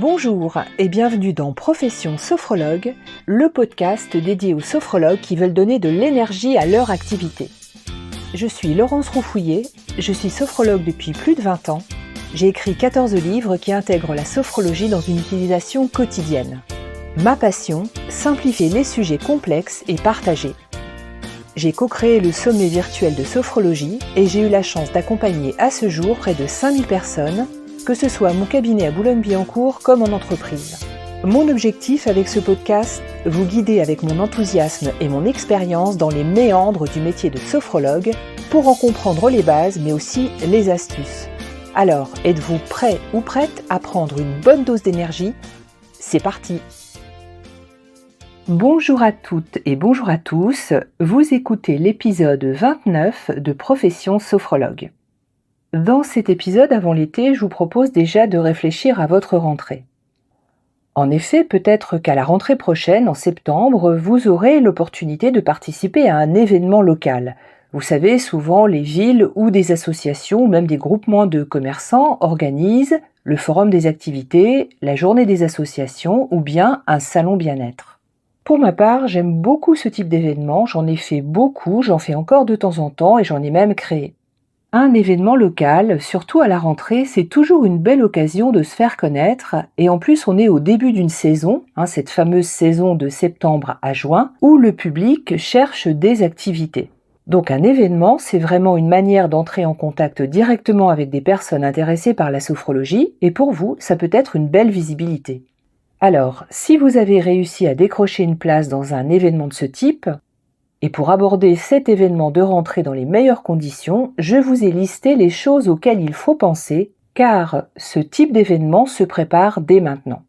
Bonjour et bienvenue dans Profession Sophrologue, le podcast dédié aux sophrologues qui veulent donner de l'énergie à leur activité. Je suis Laurence Roufouillet, je suis sophrologue depuis plus de 20 ans. J'ai écrit 14 livres qui intègrent la sophrologie dans une utilisation quotidienne. Ma passion, simplifier les sujets complexes et partagés. J'ai co-créé le sommet virtuel de sophrologie et j'ai eu la chance d'accompagner à ce jour près de 5000 personnes, que ce soit à mon cabinet à Boulogne-Billancourt comme en entreprise. Mon objectif avec ce podcast, vous guider avec mon enthousiasme et mon expérience dans les méandres du métier de sophrologue pour en comprendre les bases mais aussi les astuces. Alors, êtes-vous prêt ou prête à prendre une bonne dose d'énergie ? C'est parti ! Bonjour à toutes et bonjour à tous, vous écoutez l'épisode 29 de Profession Sophrologue. Dans cet épisode avant l'été, je vous propose déjà de réfléchir à votre rentrée. En effet, peut-être qu'à la rentrée prochaine, en septembre, vous aurez l'opportunité de participer à un événement local. Vous savez, souvent les villes ou des associations ou même des groupements de commerçants organisent le forum des activités, la journée des associations ou bien un salon bien-être. Pour ma part, j'aime beaucoup ce type d'événement, j'en ai fait beaucoup, j'en fais encore de temps en temps et j'en ai même créé. Un événement local, surtout à la rentrée, c'est toujours une belle occasion de se faire connaître et en plus on est au début d'une saison, cette fameuse saison de septembre à juin, où le public cherche des activités. Donc un événement, c'est vraiment une manière d'entrer en contact directement avec des personnes intéressées par la sophrologie et pour vous, ça peut être une belle visibilité. Alors, si vous avez réussi à décrocher une place dans un événement de ce type, et pour aborder cet événement de rentrée dans les meilleures conditions, je vous ai listé les choses auxquelles il faut penser, car ce type d'événement se prépare dès maintenant.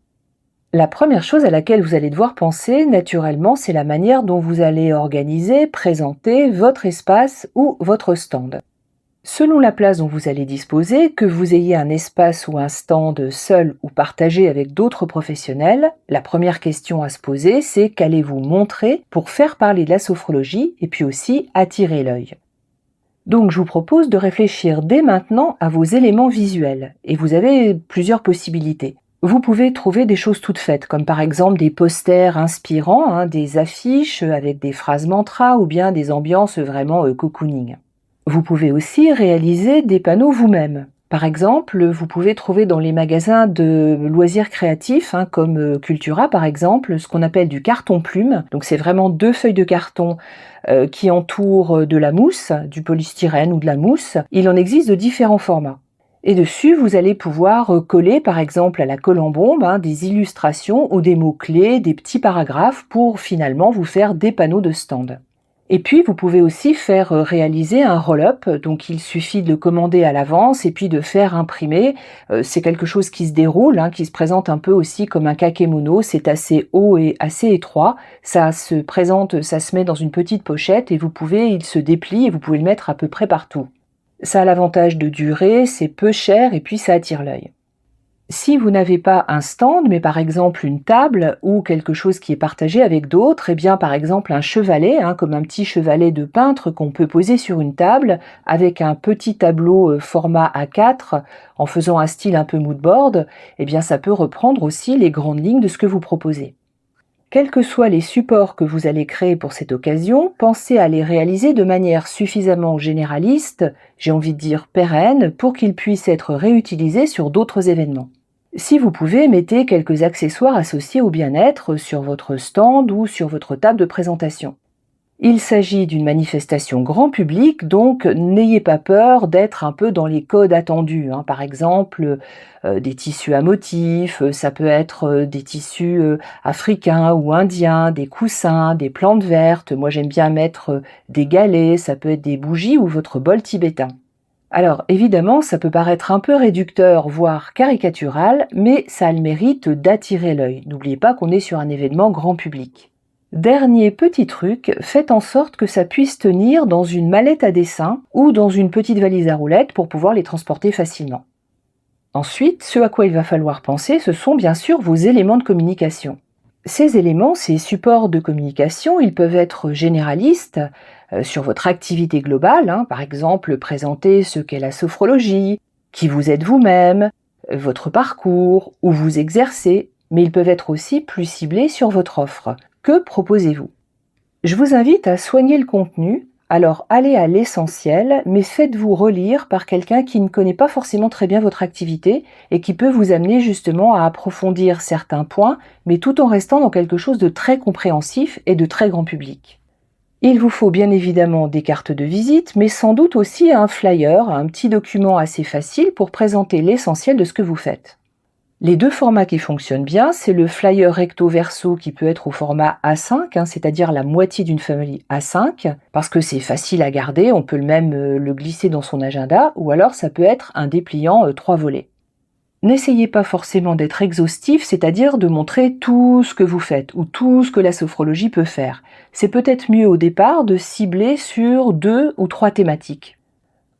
La première chose à laquelle vous allez devoir penser, naturellement, c'est la manière dont vous allez organiser, présenter votre espace ou votre stand. Selon la place dont vous allez disposer, que vous ayez un espace ou un stand seul ou partagé avec d'autres professionnels, la première question à se poser, c'est qu'allez-vous montrer pour faire parler de la sophrologie et puis aussi attirer l'œil. Donc je vous propose de réfléchir dès maintenant à vos éléments visuels et vous avez plusieurs possibilités. Vous pouvez trouver des choses toutes faites, comme par exemple des posters inspirants, des affiches avec des phrases mantras ou bien des ambiances vraiment cocooning. Vous pouvez aussi réaliser des panneaux vous-même. Par exemple, vous pouvez trouver dans les magasins de loisirs créatifs, comme Cultura par exemple, ce qu'on appelle du carton-plume. Donc c'est vraiment 2 feuilles de carton qui entourent de la mousse, du polystyrène ou de la mousse. Il en existe de différents formats. Et dessus, vous allez pouvoir coller par exemple à la colle en bombe des illustrations ou des mots-clés, des petits paragraphes pour finalement vous faire des panneaux de stand. Et puis, vous pouvez aussi faire réaliser un roll-up, donc il suffit de le commander à l'avance et puis de faire imprimer. C'est quelque chose qui se déroule, qui se présente un peu aussi comme un kakémono, c'est assez haut et assez étroit. Ça se présente, ça se met dans une petite pochette et il se déplie et vous pouvez le mettre à peu près partout. Ça a l'avantage de durer, c'est peu cher et puis ça attire l'œil. Si vous n'avez pas un stand, mais par exemple une table ou quelque chose qui est partagé avec d'autres, par exemple un chevalet, comme un petit chevalet de peintre qu'on peut poser sur une table avec un petit tableau format A4 en faisant un style un peu moodboard, ça peut reprendre aussi les grandes lignes de ce que vous proposez. Quels que soient les supports que vous allez créer pour cette occasion, pensez à les réaliser de manière suffisamment généraliste, j'ai envie de dire pérenne, pour qu'ils puissent être réutilisés sur d'autres événements. Si vous pouvez, mettez quelques accessoires associés au bien-être sur votre stand ou sur votre table de présentation. Il s'agit d'une manifestation grand public, donc n'ayez pas peur d'être un peu dans les codes attendus. Par exemple, des tissus à motifs, ça peut être des tissus africains ou indiens, des coussins, des plantes vertes. Moi j'aime bien mettre des galets, ça peut être des bougies ou votre bol tibétain. Alors évidemment, ça peut paraître un peu réducteur, voire caricatural, mais ça a le mérite d'attirer l'œil. N'oubliez pas qu'on est sur un événement grand public. Dernier petit truc, faites en sorte que ça puisse tenir dans une mallette à dessin ou dans une petite valise à roulettes pour pouvoir les transporter facilement. Ensuite, ce à quoi il va falloir penser, ce sont bien sûr vos éléments de communication. Ces éléments, ces supports de communication, ils peuvent être généralistes sur votre activité globale, par exemple présenter ce qu'est la sophrologie, qui vous êtes vous-même, votre parcours, où vous exercez, mais ils peuvent être aussi plus ciblés sur votre offre. Que proposez-vous? Je vous invite à soigner le contenu, alors allez à l'essentiel, mais faites-vous relire par quelqu'un qui ne connaît pas forcément très bien votre activité et qui peut vous amener justement à approfondir certains points, mais tout en restant dans quelque chose de très compréhensif et de très grand public. Il vous faut bien évidemment des cartes de visite, mais sans doute aussi un flyer, un petit document assez facile pour présenter l'essentiel de ce que vous faites. Les deux formats qui fonctionnent bien, c'est le flyer recto verso qui peut être au format A5, c'est-à-dire la moitié d'une feuille A5, parce que c'est facile à garder, on peut même le glisser dans son agenda, ou alors ça peut être un dépliant 3 volets. N'essayez pas forcément d'être exhaustif, c'est-à-dire de montrer tout ce que vous faites, ou tout ce que la sophrologie peut faire. C'est peut-être mieux au départ de cibler sur 2 ou 3 thématiques.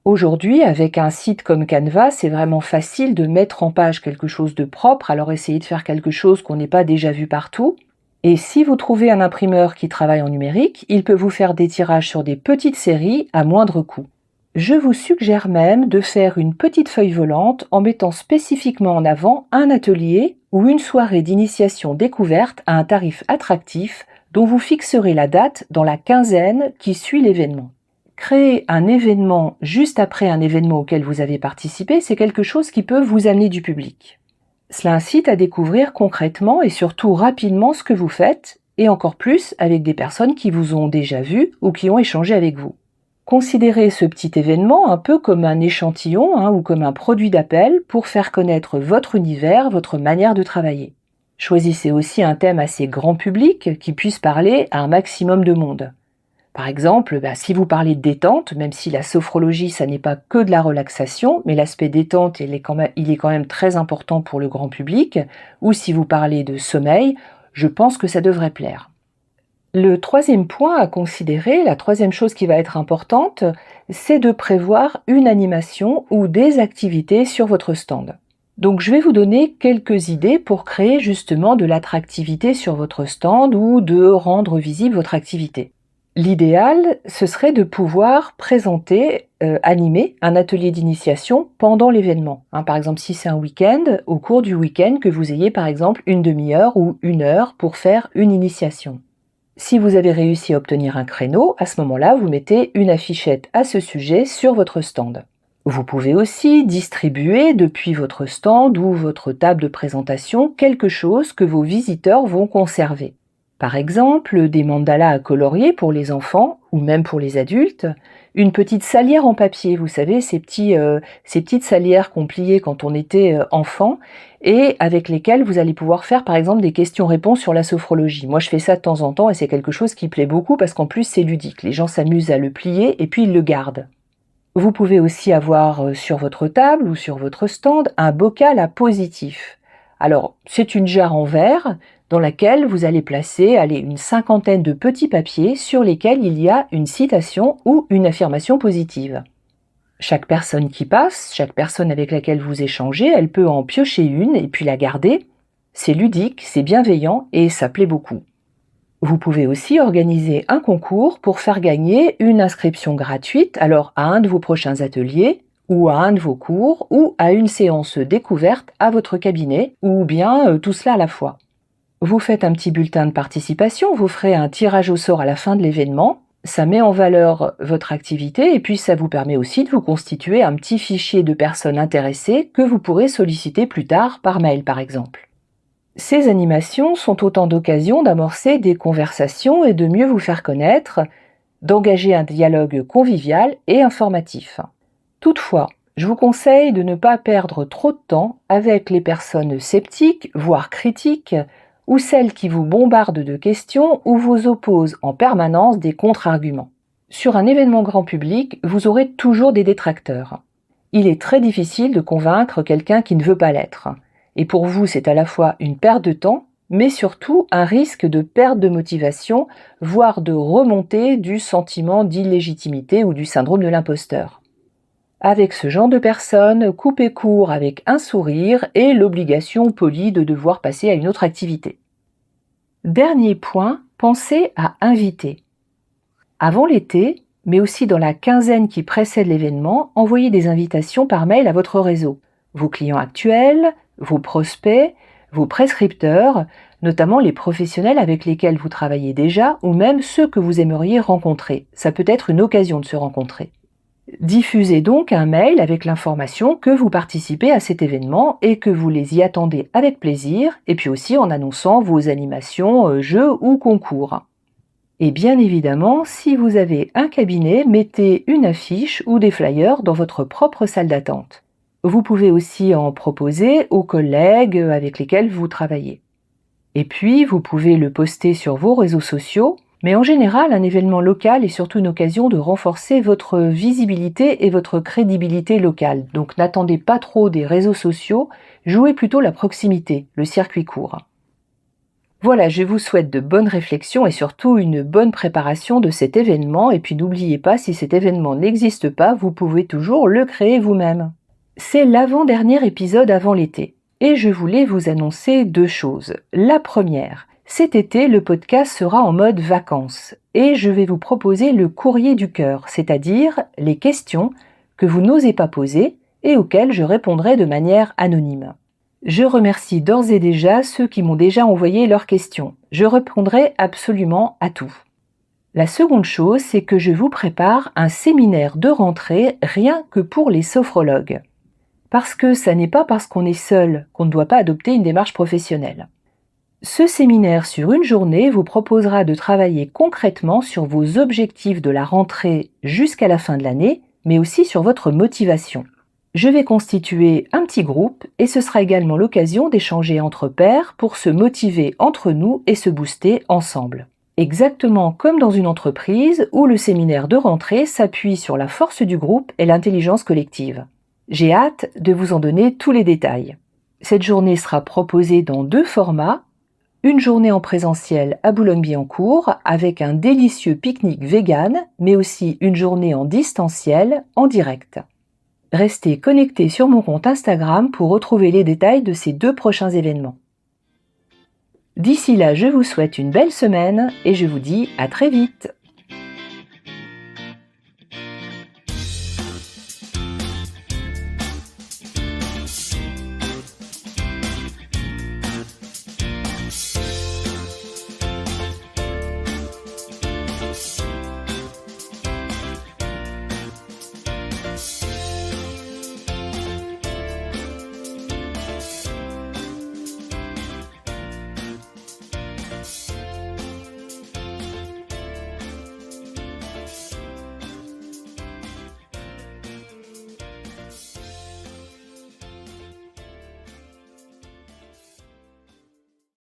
Aujourd'hui, avec un site comme Canva, c'est vraiment facile de mettre en page quelque chose de propre, alors essayez de faire quelque chose qu'on n'ait pas déjà vu partout. Et si vous trouvez un imprimeur qui travaille en numérique, il peut vous faire des tirages sur des petites séries à moindre coût. Je vous suggère même de faire une petite feuille volante en mettant spécifiquement en avant un atelier ou une soirée d'initiation découverte à un tarif attractif dont vous fixerez la date dans la quinzaine qui suit l'événement. Créer un événement juste après un événement auquel vous avez participé, c'est quelque chose qui peut vous amener du public. Cela incite à découvrir concrètement et surtout rapidement ce que vous faites, et encore plus avec des personnes qui vous ont déjà vu ou qui ont échangé avec vous. Considérez ce petit événement un peu comme un échantillon ou comme un produit d'appel pour faire connaître votre univers, votre manière de travailler. Choisissez aussi un thème assez grand public qui puisse parler à un maximum de monde. Par exemple, si vous parlez de détente, même si la sophrologie, ça n'est pas que de la relaxation, mais l'aspect détente, il est quand même très important pour le grand public, ou si vous parlez de sommeil, je pense que ça devrait plaire. Le troisième point à considérer, la troisième chose qui va être importante, c'est de prévoir une animation ou des activités sur votre stand. Donc je vais vous donner quelques idées pour créer justement de l'attractivité sur votre stand ou de rendre visible votre activité. L'idéal, ce serait de pouvoir présenter, animer un atelier d'initiation pendant l'événement. Par exemple, si c'est un week-end, au cours du week-end, que vous ayez par exemple une demi-heure ou 1 heure pour faire une initiation. Si vous avez réussi à obtenir un créneau, à ce moment-là, vous mettez une affichette à ce sujet sur votre stand. Vous pouvez aussi distribuer depuis votre stand ou votre table de présentation quelque chose que vos visiteurs vont conserver. Par exemple, des mandalas à colorier pour les enfants ou même pour les adultes, une petite salière en papier, vous savez, ces petites salières qu'on pliait quand on était enfant et avec lesquelles vous allez pouvoir faire par exemple des questions-réponses sur la sophrologie. Moi je fais ça de temps en temps et c'est quelque chose qui plaît beaucoup parce qu'en plus c'est ludique, les gens s'amusent à le plier et puis ils le gardent. Vous pouvez aussi avoir sur votre table ou sur votre stand un bocal à positif. Alors, c'est une jarre en verre dans laquelle vous allez placer une 50aine de petits papiers sur lesquels il y a une citation ou une affirmation positive. Chaque personne qui passe, chaque personne avec laquelle vous échangez, elle peut en piocher une et puis la garder. C'est ludique, c'est bienveillant et ça plaît beaucoup. Vous pouvez aussi organiser un concours pour faire gagner une inscription gratuite alors à un de vos prochains ateliers ou à un de vos cours ou à une séance découverte à votre cabinet ou bien tout cela à la fois. Vous faites un petit bulletin de participation, vous ferez un tirage au sort à la fin de l'événement, ça met en valeur votre activité et puis ça vous permet aussi de vous constituer un petit fichier de personnes intéressées que vous pourrez solliciter plus tard par mail par exemple. Ces animations sont autant d'occasions d'amorcer des conversations et de mieux vous faire connaître, d'engager un dialogue convivial et informatif. Toutefois, je vous conseille de ne pas perdre trop de temps avec les personnes sceptiques, voire critiques, ou celles qui vous bombardent de questions ou vous opposent en permanence des contre-arguments. Sur un événement grand public, vous aurez toujours des détracteurs. Il est très difficile de convaincre quelqu'un qui ne veut pas l'être. Et pour vous, c'est à la fois une perte de temps, mais surtout un risque de perte de motivation, voire de remontée du sentiment d'illégitimité ou du syndrome de l'imposteur. Avec ce genre de personnes, coupez court avec un sourire et l'obligation polie de devoir passer à une autre activité. Dernier point, pensez à inviter. Avant l'été, mais aussi dans la quinzaine qui précède l'événement, envoyez des invitations par mail à votre réseau. vos clients actuels, vos prospects, vos prescripteurs, notamment les professionnels avec lesquels vous travaillez déjà ou même ceux que vous aimeriez rencontrer. Ça peut être une occasion de se rencontrer. Diffusez donc un mail avec l'information que vous participez à cet événement et que vous les y attendez avec plaisir, et puis aussi en annonçant vos animations, jeux ou concours. Et bien évidemment, si vous avez un cabinet, mettez une affiche ou des flyers dans votre propre salle d'attente. Vous pouvez aussi en proposer aux collègues avec lesquels vous travaillez. Et puis, vous pouvez le poster sur vos réseaux sociaux, mais en général, un événement local est surtout une occasion de renforcer votre visibilité et votre crédibilité locale. Donc n'attendez pas trop des réseaux sociaux, jouez plutôt la proximité, le circuit court. Voilà, je vous souhaite de bonnes réflexions et surtout une bonne préparation de cet événement. Et puis n'oubliez pas, si cet événement n'existe pas, vous pouvez toujours le créer vous-même. C'est l'avant-dernier épisode avant l'été. Et je voulais vous annoncer 2 choses. La première, cet été, le podcast sera en mode vacances. Et je vais vous proposer le courrier du cœur, c'est-à-dire les questions que vous n'osez pas poser et auxquelles je répondrai de manière anonyme. Je remercie d'ores et déjà ceux qui m'ont déjà envoyé leurs questions. Je répondrai absolument à tout. La seconde chose, c'est que je vous prépare un séminaire de rentrée rien que pour les sophrologues. Parce que ça n'est pas parce qu'on est seul qu'on ne doit pas adopter une démarche professionnelle. Ce séminaire sur une journée vous proposera de travailler concrètement sur vos objectifs de la rentrée jusqu'à la fin de l'année, mais aussi sur votre motivation. Je vais constituer un petit groupe et ce sera également l'occasion d'échanger entre pairs pour se motiver entre nous et se booster ensemble. Exactement comme dans une entreprise où le séminaire de rentrée s'appuie sur la force du groupe et l'intelligence collective. J'ai hâte de vous en donner tous les détails. Cette journée sera proposée dans 2 formats. Une journée en présentiel à Boulogne-Billancourt avec un délicieux pique-nique vegan, mais aussi une journée en distanciel en direct. Restez connectés sur mon compte Instagram pour retrouver les détails de ces 2 prochains événements. D'ici là, je vous souhaite une belle semaine et je vous dis à très vite.